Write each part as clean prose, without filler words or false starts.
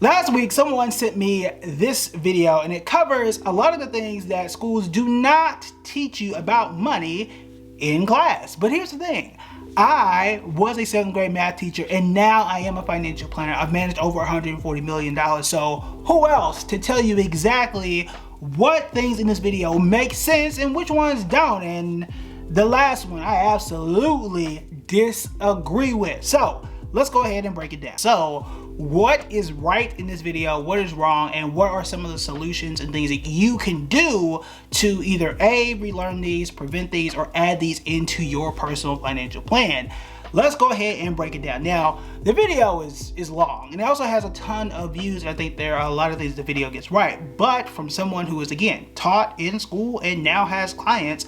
Last week, someone sent me this video and it covers a lot of the things that schools do not teach you about money in class. But here's the thing. I was a 7th grade math teacher and now I am a financial planner. I've managed over $140 million. So who else to tell you exactly what things in this video make sense and which ones don't? And the last one I absolutely disagree with. So let's go ahead and break it down. So what is right in this video, what is wrong, and what are some of the solutions and things that you can do to either A, relearn these, prevent these, or add these into your personal financial plan. Let's go ahead and break it down. Now, the video is long and it also has a ton of views. I think there are a lot of things the video gets right, but from someone who is, again, taught in school and now has clients,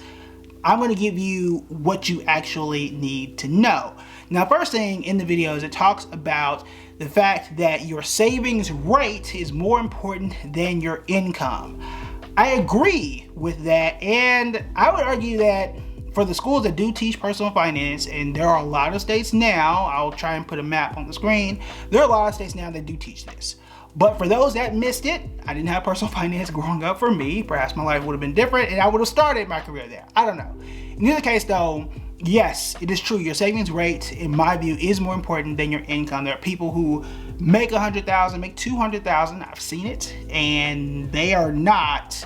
I'm going to give you what you actually need to know. Now, first thing in the video is it talks about the fact that your savings rate is more important than your income. I agree with that, and I would argue that for the schools that do teach personal finance, and there are a lot of states now, I'll try and put a map on the screen, there are a lot of states now that do teach this. But for those that missed it, I didn't have personal finance growing up for me. Perhaps my life would have been different and I would have started my career there. I don't know. In either case though, yes, it is true. Your savings rate, in my view, is more important than your income. There are people who make $100,000, make $200,000. I've seen it, and they are not,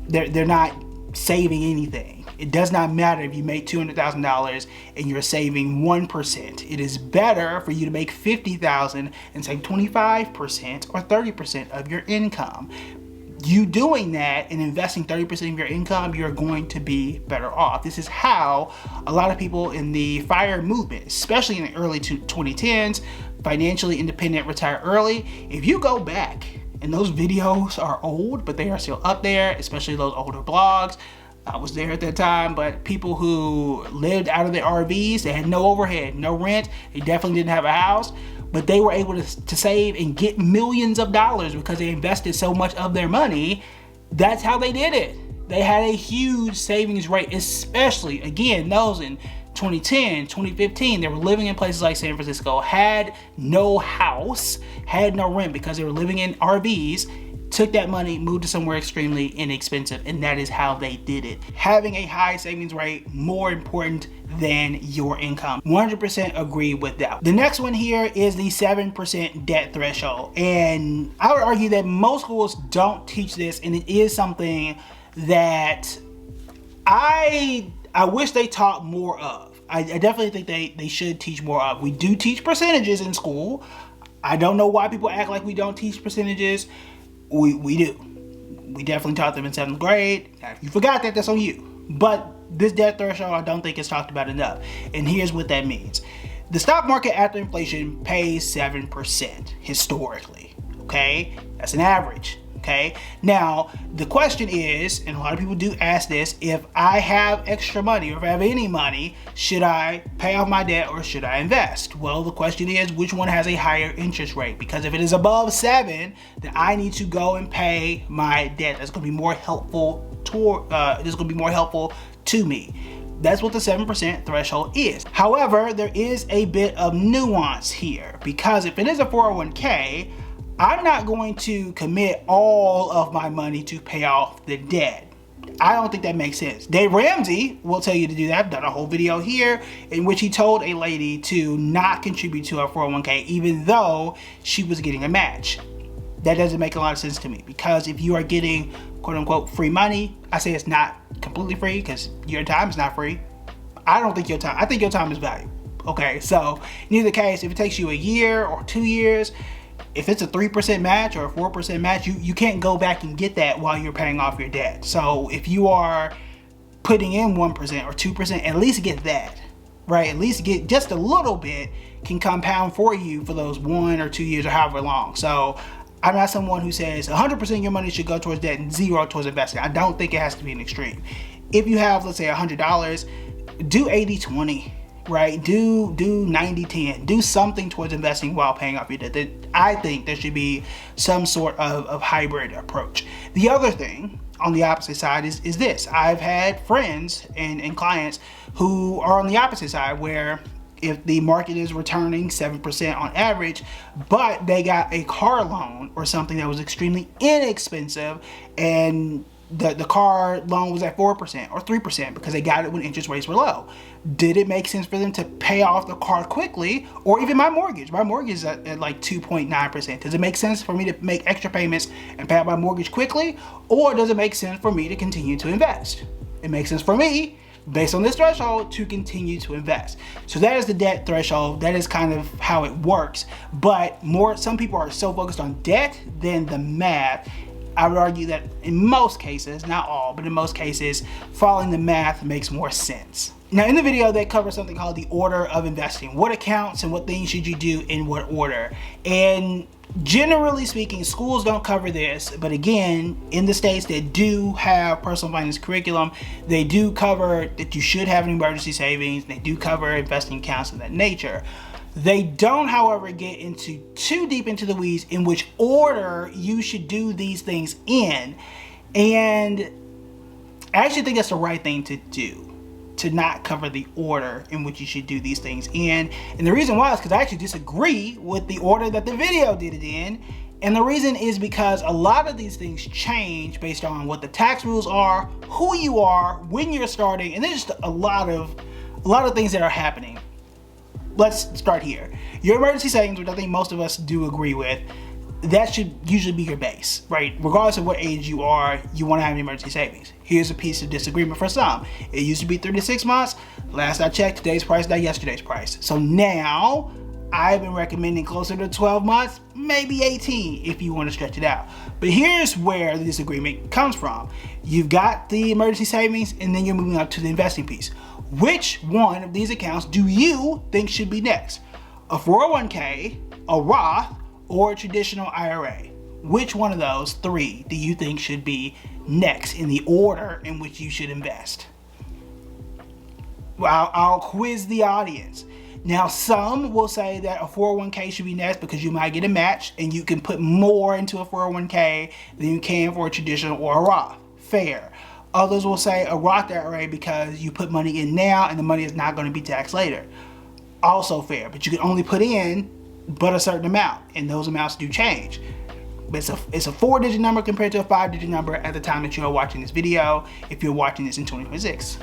they're not saving anything. It does not matter if you make $200,000 and you're saving 1%. It is better for you to make $50,000 and save 25% or 30% of your income. You doing that and investing 30% of your income, you're going to be better off. This is how a lot of people in the FIRE movement, especially in the early 2010s, financially independent, retire early. If you go back, and those videos are old, but they are still up there, especially those older blogs. I was there at that time, but people who lived out of their RVs, they had no overhead, no rent, they definitely didn't have a house, but they were able to save and get millions of dollars because they invested so much of their money. That's how they did it. They had a huge savings rate, especially, again, those in 2010, 2015, they were living in places like San Francisco, had no house, had no rent because they were living in RVs, took that money, moved to somewhere extremely inexpensive, and that is how they did it. Having a high savings rate, more important than your income. 100% agree with that. The next one here is the 7% debt threshold. And I would argue that most schools don't teach this, and it is something that I wish they taught more of. I definitely think they should teach more of. We do teach percentages in school. I don't know why people act like we don't teach percentages. We do. We definitely taught them in 7th grade. Now, if you forgot that, that's on you. But this debt threshold, I don't think it's talked about enough. And here's what that means. The stock market after inflation pays 7% historically, okay? That's an average, okay? Now, the question is, and a lot of people do ask this, if I have extra money or if I have any money, should I pay off my debt or should I invest? Well, the question is, which one has a higher interest rate? Because if it is above 7, then I need to go and pay my debt. That's going to be more helpful to me. That's what the 7% threshold is. However, there is a bit of nuance here because if it is a 401k, I'm not going to commit all of my money to pay off the debt. I don't think that makes sense. Dave Ramsey will tell you to do that. I've done a whole video here in which he told a lady to not contribute to her 401k even though she was getting a match. That doesn't make a lot of sense to me because if you are getting quote unquote free money, I say it's not completely free because your time is not free. I think your time is valuable. Okay, so in either case, if it takes you a year or 2 years, if it's a 3% match or a 4% match, you can't go back and get that while you're paying off your debt. So if you are putting in 1% or 2%, at least get that, right? At least get just a little bit can compound for you for those 1 or 2 years or however long. So I'm not someone who says 100% of your money should go towards debt and 0 towards investing. I don't think it has to be an extreme. If you have, let's say $100, do 80-20. Right? Do 90-10. Do something towards investing while paying off your debt. I think there should be some sort of hybrid approach. The other thing on the opposite side is this. I've had friends and clients who are on the opposite side where if the market is returning 7% on average, but they got a car loan or something that was extremely inexpensive, and the car loan was at 4% or 3% because they got it when interest rates were low. Did it make sense for them to pay off the car quickly? Or even my mortgage is at like 2.9%. Does it make sense for me to make extra payments and pay off my mortgage quickly? Or does it make sense for me to continue to invest? It makes sense for me, based on this threshold, to continue to invest. So that is the debt threshold. That is kind of how it works. But some people are so focused on debt than the math. I would argue that in most cases, not all, but in most cases, following the math makes more sense. Now in the video, they cover something called the order of investing. What accounts and what things should you do in what order? And generally speaking, schools don't cover this, but again, in the states that do have personal finance curriculum, they do cover that you should have an emergency savings. They do cover investing accounts of that nature. They don't, however, get into too deep into the weeds in which order you should do these things in. And I actually think that's the right thing to do, to not cover the order in which you should do these things in. And the reason why is because I actually disagree with the order that the video did it in. And the reason is because a lot of these things change based on what the tax rules are, who you are, when you're starting, and there's just a lot of things that are happening. Let's start here. Your emergency savings, which I think most of us do agree with, that should usually be your base, right? Regardless of what age you are, you want to have an emergency savings. Here's a piece of disagreement for some. It used to be 3 to 6 months. Last I checked, today's price, not yesterday's price. So now I've been recommending closer to 12 months, maybe 18 if you want to stretch it out. But here's where the disagreement comes from. You've got the emergency savings, and then you're moving up to the investing piece. Which one of these accounts do you think should be next? A 401k, a Roth, or a traditional IRA? Which one of those 3 do you think should be next in the order in which you should invest? Well, I'll quiz the audience. Now, some will say that a 401k should be next because you might get a match and you can put more into a 401k than you can for a traditional or a Roth. Fair. Others will say a Roth IRA because you put money in now and the money is not going to be taxed later. Also fair, but you can only put in but a certain amount, and those amounts do change. But it's a 4-digit number compared to a 5-digit number at the time that you are watching this video, if you're watching this in 2026.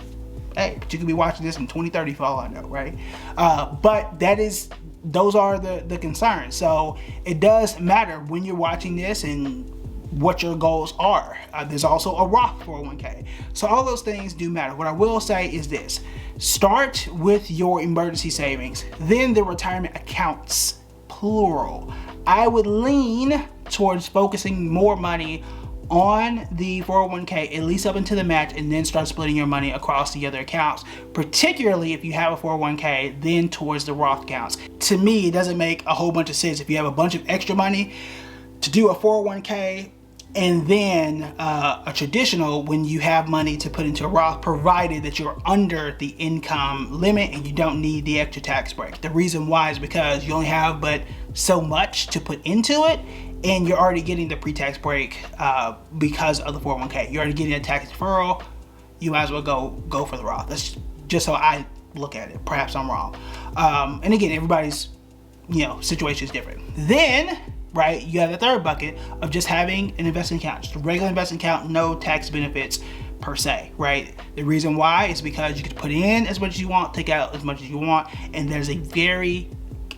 Hey, but you could be watching this in 2030 for all I know, right? But those are the concerns. So it does matter when you're watching this and what your goals are. There's also a Roth 401k. So all those things do matter. What I will say is this: start with your emergency savings, then the retirement accounts, plural. I would lean towards focusing more money on the 401k, at least up until the match, and then start splitting your money across the other accounts, particularly if you have a 401k, then towards the Roth accounts. To me, it doesn't make a whole bunch of sense if you have a bunch of extra money to do a 401k and then a traditional when you have money to put into a Roth, provided that you're under the income limit and you don't need the extra tax break. The reason why is because you only have but so much to put into it, and you're already getting the pre-tax break because of the 401k. You're already getting a tax deferral. You might as well go for the Roth. That's just how I look at it. Perhaps I'm wrong. And again, everybody's situation is different. Then, right, you have the third bucket of just having an investment account, just a regular investment account, no tax benefits per se, right? The reason why is because you can put in as much as you want, take out as much as you want, and there's a very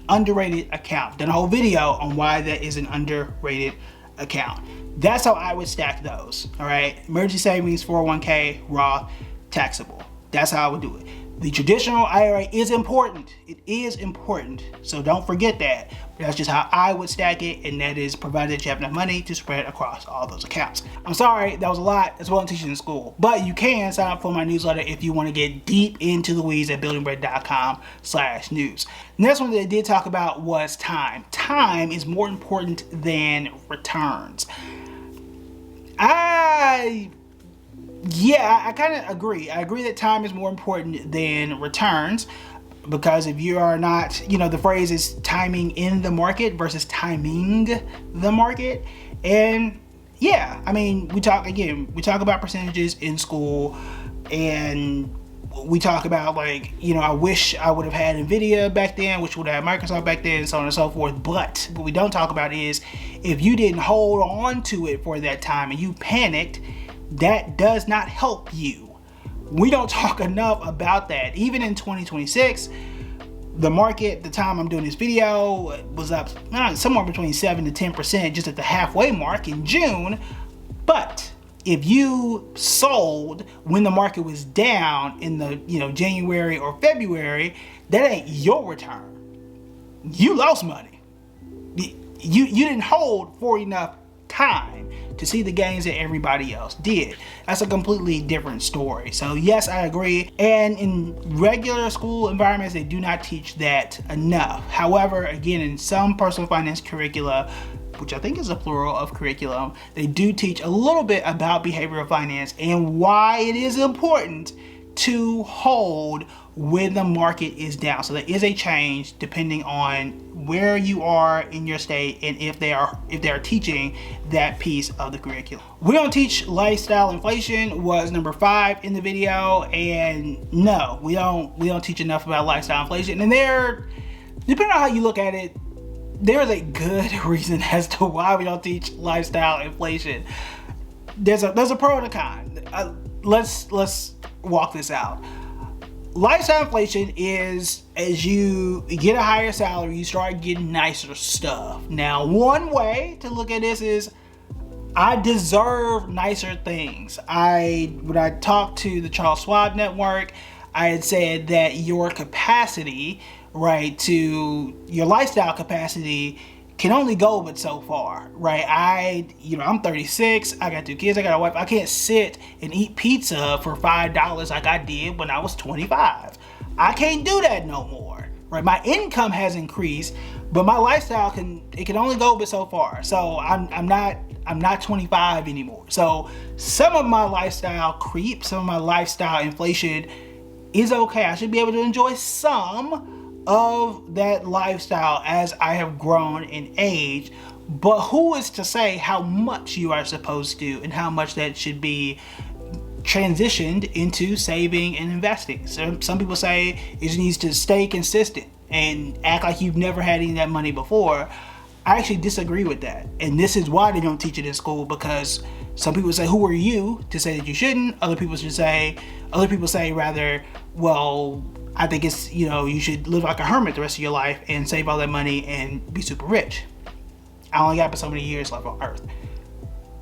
underrated account. Done a whole video on why that is an underrated account. That's how I would stack those. All right, emergency savings, 401k, Roth, taxable. That's how I would do it. The traditional IRA is important. It is important, so don't forget that. That's just how I would stack it, and that is provided that you have enough money to spread across all those accounts. I'm sorry, that was a lot. That's what I'm teaching in school. But you can sign up for my newsletter if you want to get deep into the weeds at buildingbread.com/news. Next one that I did talk about was time. Time is more important than returns. I kind of agree. I agree that time is more important than returns, because if you are not, the phrase is timing in the market versus timing the market. And yeah, I mean, we talk about percentages in school, and We talk about, like, you know, I wish I would have had Nvidia back then, which would have had Microsoft back then, and so on and so forth. But what we don't talk about is if you didn't hold on to it for that time and you panicked, that does not help you. We don't talk enough about that. Even in 2026, the market, the time I'm doing this video, was up somewhere between 7 to 10% just at the halfway mark in June. But if you sold when the market was down in the, you know, January or February, that ain't your return. You lost money. You didn't hold for enough time to see the gains that everybody else did. That's a completely different story. So yes, I agree. And in regular school environments, they do not teach that enough. However, again, in some personal finance curricula, which I think is a plural of curriculum, they do teach a little bit about behavioral finance and why it is important to hold when the market is down. So there is a change depending on where you are in your state and if they are teaching that piece of the curriculum. We don't teach lifestyle inflation was number 5 in the video, and no, we don't teach enough about lifestyle inflation. And there, depending on how you look at it, there's a good reason as to why we don't teach lifestyle inflation. There's a pro and a con. Let's walk this out. Lifestyle inflation is, as you get a higher salary, you start getting nicer stuff. Now, one way to look at this is, I deserve nicer things. When I talked to the Charles Schwab Network, I had said that your capacity, right, to your lifestyle capacity can only go but so far, right? I'm 36, I got 2 kids, I got a wife. I can't sit and eat pizza for $5 like I did when I was 25. I can't do that no more, right? My income has increased, but my lifestyle can only go but so far. So I'm not 25 anymore. So some of my lifestyle creep, some of my lifestyle inflation is okay. I should be able to enjoy some of that lifestyle as I have grown in age, but who is to say how much you are supposed to and how much that should be transitioned into saving and investing? Some people say it just needs to stay consistent and act like you've never had any of that money before. I actually disagree with that, and this is why they don't teach it in school, because some people say, who are you to say that you shouldn't? Other people say rather, well, I think it's, you should live like a hermit the rest of your life and save all that money and be super rich. I only got so many years left on earth,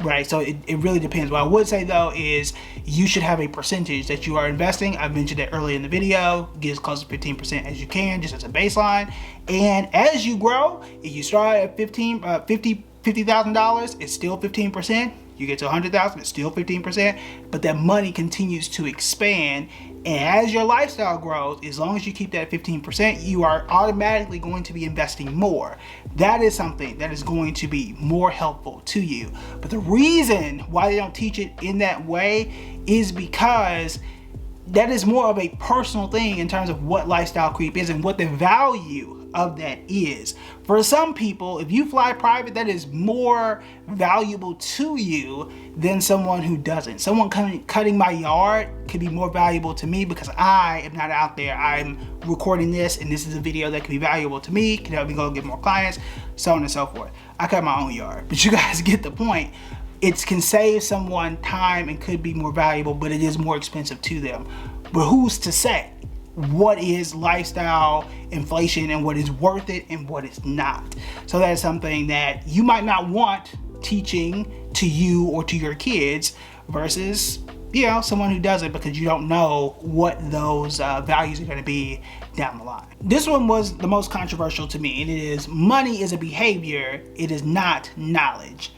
right? So it really depends. What I would say though is you should have a percentage that you are investing. I mentioned that earlier in the video. Get as close to 15% as you can, just as a baseline. And as you grow, if you start at $50,000, it's still 15%. You get to 100,000, it's still 15%, but that money continues to expand. And as your lifestyle grows, as long as you keep that 15%, you are automatically going to be investing more. That is something that is going to be more helpful to you. But the reason why they don't teach it in that way is because that is more of a personal thing in terms of what lifestyle creep is and what the value of that is. For some people, if you fly private, that is more valuable to you than someone who doesn't. Someone cutting my yard could be more valuable to me because I am not out there. I'm recording this, and this is a video that could be valuable to me, can help me go get more clients, so on and so forth. I cut my own yard, but you guys get the point. It can save someone time and could be more valuable, but it is more expensive to them. But who's to say what is lifestyle inflation and what is worth it and what is not? So that's something that you might not want teaching to you or to your kids versus, someone who does it, because you don't know what those values are going to be down the line. This one was the most controversial to me, and it is: money is a behavior, it is not knowledge.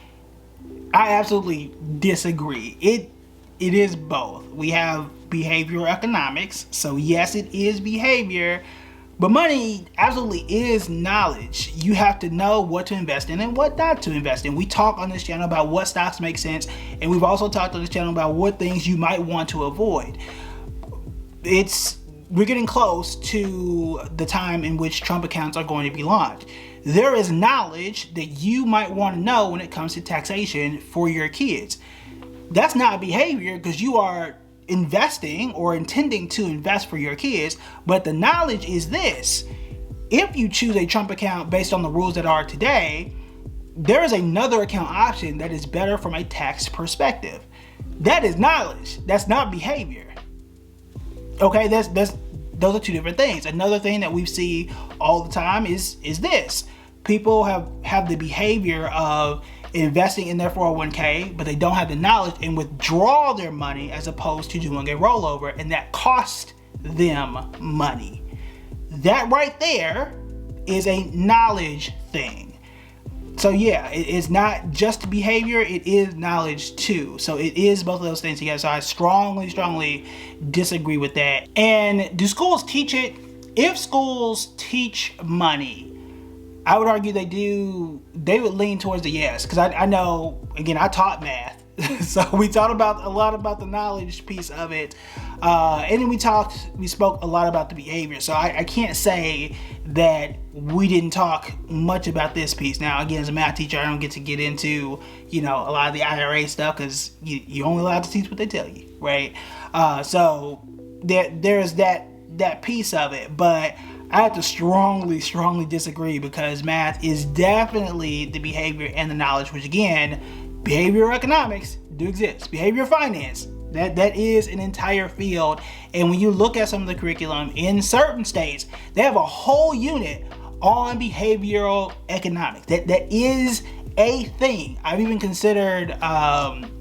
I absolutely disagree. It is both. We have behavioral economics, so yes, it is behavior, but money absolutely is knowledge. You have to know what to invest in and what not to invest in. We talk on this channel about what stocks make sense, and we've also talked on this channel about what things you might want to avoid. We're getting close to the time in which Trump accounts are going to be launched. There is knowledge that you might want to know when it comes to taxation for your kids. That's not behavior, because you are investing or intending to invest for your kids, but the knowledge is this: if you choose a Trump account based on the rules that are today, there is another account option that is better from a tax perspective. That is knowledge. That's not behavior. Okay, those are two different things. Another thing that we see all the time is this: people have the behavior of investing in their 401k, but they don't have the knowledge and withdraw their money as opposed to doing a rollover, and that costs them money. That right there is a knowledge thing. So yeah, it's not just behavior, it is knowledge too. So it is both of those things together. So I strongly disagree with that. And do schools teach it? If schools teach money, I would argue they do. They would lean towards the yes, because I know, again, I taught math. So we talked about a lot about the knowledge piece of it, and then we spoke a lot about the behavior. So I can't say that we didn't talk much about this piece. Now, again, as a math teacher, I don't get to get into a lot of the IRA stuff, because you're only allowed to teach what they tell you, right? So there's that piece of it, but I have to strongly disagree, because math is definitely the behavior and the knowledge, which, again, behavioral economics do exist. Behavioral finance, that is an entire field. And when you look at some of the curriculum in certain states, they have a whole unit on behavioral economics. That is a thing. I've even considered,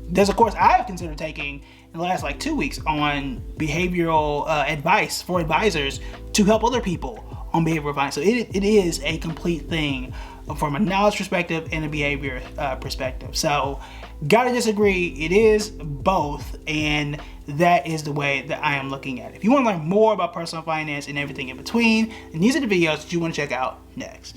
there's a course I've considered taking in the last 2 weeks on behavioral advice for advisors to help other people on behavioral finance. So it is a complete thing from a knowledge perspective and a behavior perspective. So gotta disagree, it is both, and that is the way that I am looking at it. If you want to learn more about personal finance and everything in between, then these are the videos that you want to check out next.